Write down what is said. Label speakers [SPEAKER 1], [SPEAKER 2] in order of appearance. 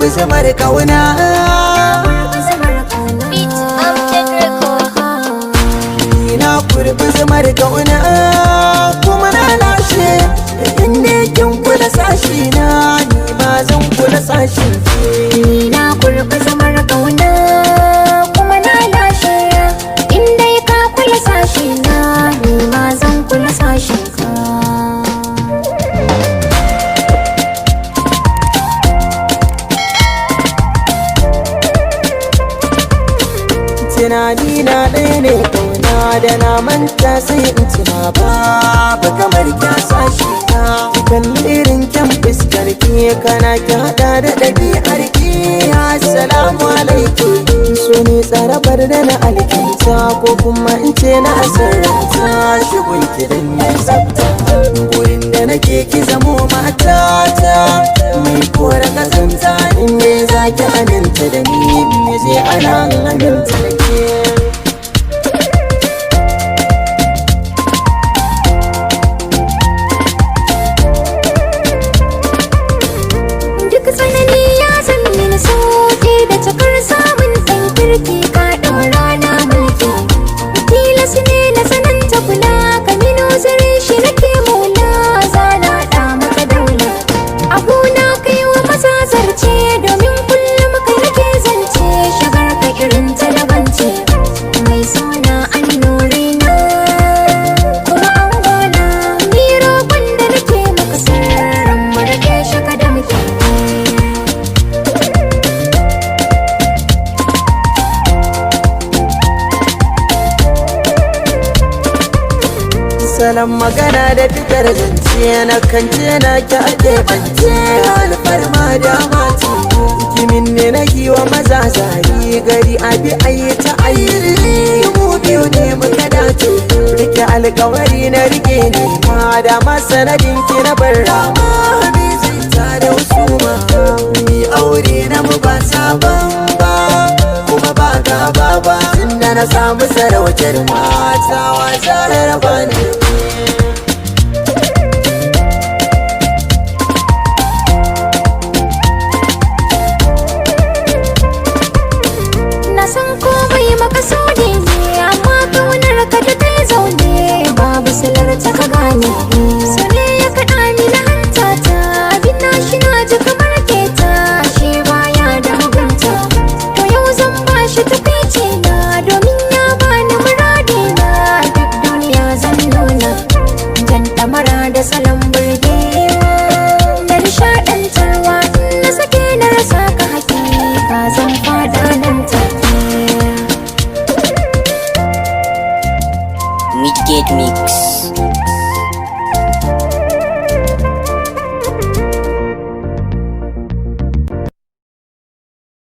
[SPEAKER 1] kurbi zamar kauna. Na kurbi zamar kauna kuma na lashe, inda kin kula sashi na ni ma zan kula sashin ki.
[SPEAKER 2] Na kurbi zamar kauna kuma na lashe, inda ka kula sashi na ni ma zan kula sashin ka.
[SPEAKER 1] Tunani na ɗaya ne kauna da na manta sai in tuna babu kamar kya sashi na. Kalli irin kyan fuskar ki kana ki hada da ɗabi'ar ki. Assalamu alaikum, so ne tsarabar da na alkinta ko kuma in ce na asararta. Shigun ki dan ya tsafta, gurin da nake ki zamo matata. Mai kora kasanta in ne za ki aminta da ni, me zai ana aminta da ke.
[SPEAKER 2] Duk tsanani ya san mini sauki da cikar samun ɗan kirki ka ɗaura na mulki. Tilas ne na sananta kula ka mino zare shi nake maula, zana ɗa maka daula. Abuna kai wa maza zarce domin kullum kai nake zance, shagar ka irin ta daban ce. Mai suna annuri na kuma an gona, ni roƙon da nake maka sirran mu rage shaka da muke.
[SPEAKER 1] Salon magana da fitar zance na kance na ki ake bance. Alfarma da mati kimin ne na giwa maza zari, gari abi ayi ta ayi. Mu biyu ne muka dace, rike alkawari na rike ne ma da masanadin ki na bar rama. Ni zai ta da husuma, ni aure na mu ba sabon ba kuma ba gaba ba. Tunda na samu sarautar mata wa